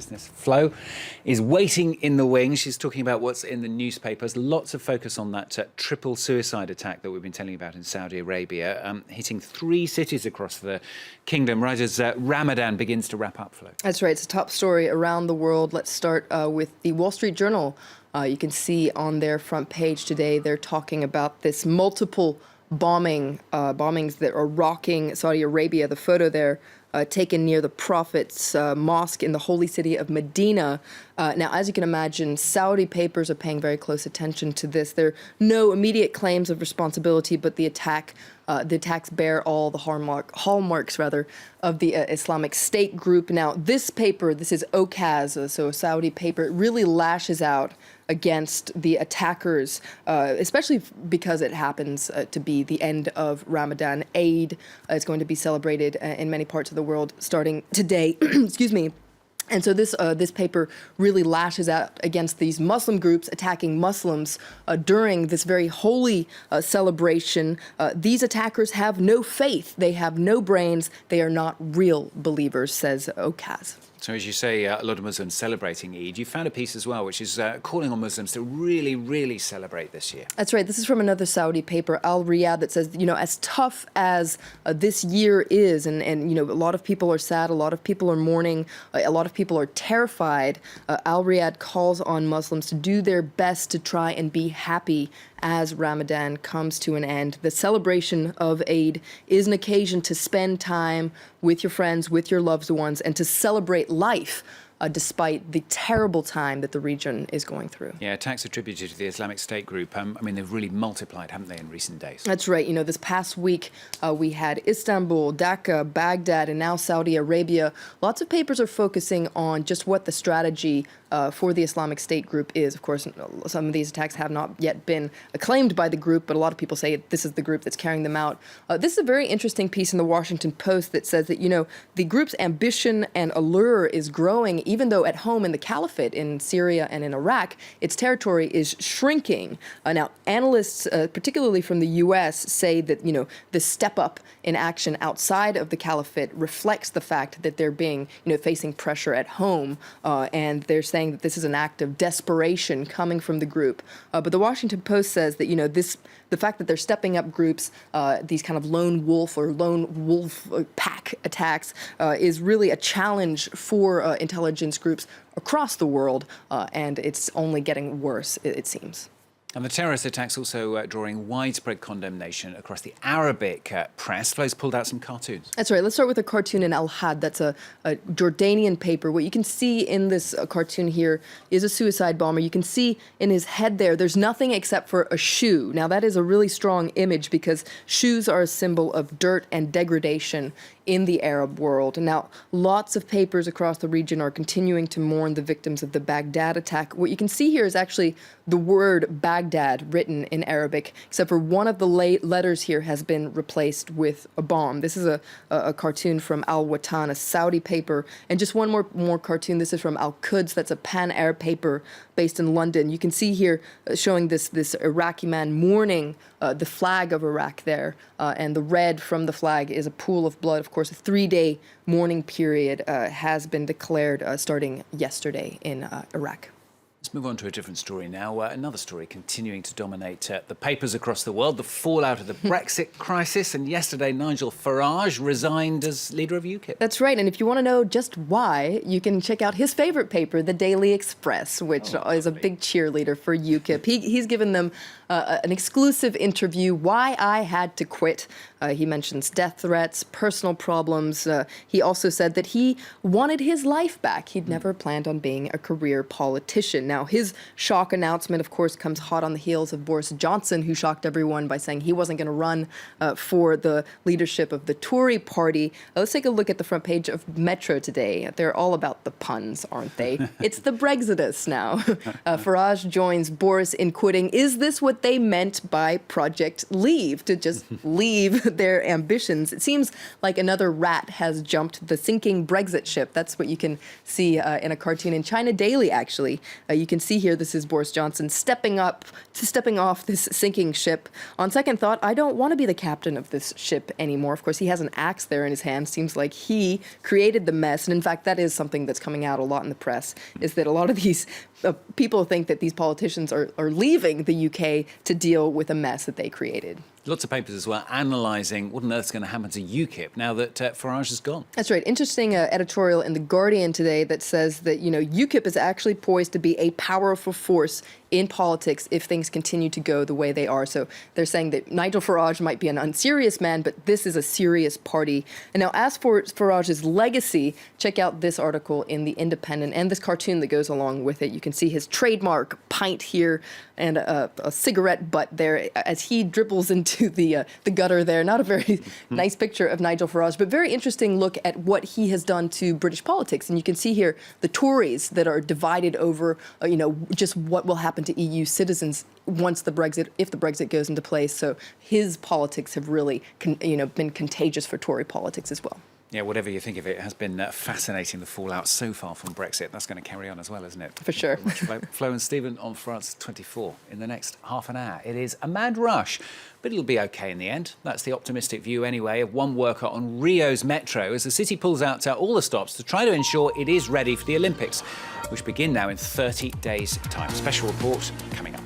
Business Flo is waiting in the wings. She's talking about what's in the newspapers. Lots of focus on that triple suicide attack that we've been telling you about in Saudi Arabia, hitting 3 cities across the kingdom right as Ramadan begins to wrap up, Flo. That's right. It's a top story around the world. Let's start with the Wall Street Journal. You can see on their front page today, they're talking about this multiple bombings that are rocking Saudi Arabia. The photo there taken near the Prophet's mosque in the holy city of Medina. Now, as you can imagine, Saudi papers are paying very close attention to this. There are no immediate claims of responsibility, but the attacks bear all the hallmarks of the Islamic State group. Now, this paper, this is Okaz, so a Saudi paper, it really lashes out against the attackers, especially because it happens to be the end of Ramadan. Eid is going to be celebrated in many parts of the world starting today. Excuse me. And so this paper really lashes out against these Muslim groups attacking Muslims during this very holy celebration. These attackers have no faith. They have no brains. They are not real believers, says Okaz. So as you say, a lot of Muslims celebrating Eid. You found a piece as well, which is calling on Muslims to really, really celebrate this year. That's right. This is from another Saudi paper, Al Riyadh, that says, as tough as this year is, and a lot of people are sad, a lot of people are mourning, a lot of people are terrified, Al Riyadh calls on Muslims to do their best to try and be happy as Ramadan comes to an end. The celebration of Eid is an occasion to spend time with your friends, with your loved ones, and to celebrate life despite the terrible time that the region is going through. Yeah, attacks attributed to the Islamic State group. They've really multiplied, haven't they, in recent days? That's right. This past week we had Istanbul, Dhaka, Baghdad, and now Saudi Arabia. Lots of papers are focusing on just what the strategy for the Islamic State group is. Of course, some of these attacks have not yet been acclaimed by the group, but a lot of people say this is the group that's carrying them out. This is a very interesting piece in the Washington Post that says that, the group's ambition and allure is growing, even though at home in the Caliphate in Syria and in Iraq, its territory is shrinking. Now, analysts, particularly from the U.S., say that, the step up in action outside of the Caliphate reflects the fact that they're being, facing pressure at home, and they're saying that this is an act of desperation coming from the group. But the Washington Post says that, the fact that they're stepping up groups, these kind of lone wolf pack attacks, is really a challenge for intelligence groups across the world, and it's only getting worse, it seems. And the terrorist attacks also drawing widespread condemnation across the Arabic press. Flo's pulled out some cartoons. That's right. Let's start with a cartoon in Al-Had. That's a Jordanian paper. What you can see in this cartoon here is a suicide bomber. You can see in his head there's nothing except for a shoe. Now, that is a really strong image because shoes are a symbol of dirt and degradation in the Arab world. Now, lots of papers across the region are continuing to mourn the victims of the Baghdad attack. What you can see here is actually the word Baghdad written in Arabic, except for one of the letters here has been replaced with a bomb. This is a cartoon from Al-Watan, a Saudi paper. And just one more cartoon. This is from Al-Quds. That's a pan-Arab paper based in London. You can see here showing this Iraqi man mourning the flag of Iraq there. And the red from the flag is a pool of blood. Of course, a 3-day mourning period has been declared starting yesterday in Iraq. Let's move on to a different story now. Another story continuing to dominate the papers across the world, the fallout of the Brexit crisis. And yesterday, Nigel Farage resigned as leader of UKIP. That's right. And if you want to know just why, you can check out his favorite paper, the Daily Express, which is a big cheerleader for UKIP. He's given them an exclusive interview, Why I Had to Quit. He mentions death threats, personal problems. He also said that he wanted his life back. He'd never planned on being a career politician. Now, his shock announcement, of course, comes hot on the heels of Boris Johnson, who shocked everyone by saying he wasn't going to run for the leadership of the Tory party. Let's take a look at the front page of Metro today. They're all about the puns, aren't they? It's the Brexitists now. Farage joins Boris in quitting. Is this what what they meant by Project Leave, to just leave their ambitions. It seems like another rat has jumped the sinking Brexit ship. That's what you can see in a cartoon in China Daily, actually. You can see here, this is Boris Johnson stepping off this sinking ship. On second thought, I don't want to be the captain of this ship anymore. Of course, he has an axe there in his hand. Seems like he created the mess. And in fact, that is something that's coming out a lot in the press, is that a lot of these people think that these politicians are leaving the UK to deal with a mess that they created. Lots of papers as well analysing what on earth's going to happen to UKIP now that Farage has gone. That's right. Interesting editorial in The Guardian today that says that, UKIP is actually poised to be a powerful force in politics if things continue to go the way they are. So they're saying that Nigel Farage might be an unserious man, but this is a serious party. And now, as for Farage's legacy, check out this article in The Independent and this cartoon that goes along with it. You can see his trademark pint here and a cigarette butt there as he dribbles into the gutter there. Not a very nice picture of Nigel Farage, but very interesting look at what he has done to British politics. And you can see here the Tories that are divided over, just what will happen to EU citizens if the Brexit goes into place. So his politics have really, been contagious for Tory politics as well. Yeah, whatever you think of it, it has been fascinating, the fallout so far from Brexit. That's going to carry on as well, isn't it? For sure. Flo and Stephen on France 24 in the next half an hour. It is a mad rush, but it'll be okay in the end. That's the optimistic view, anyway, of one worker on Rio's metro as the city pulls out all the stops to try to ensure it is ready for the Olympics, which begin now in 30 days' time. Special report coming up.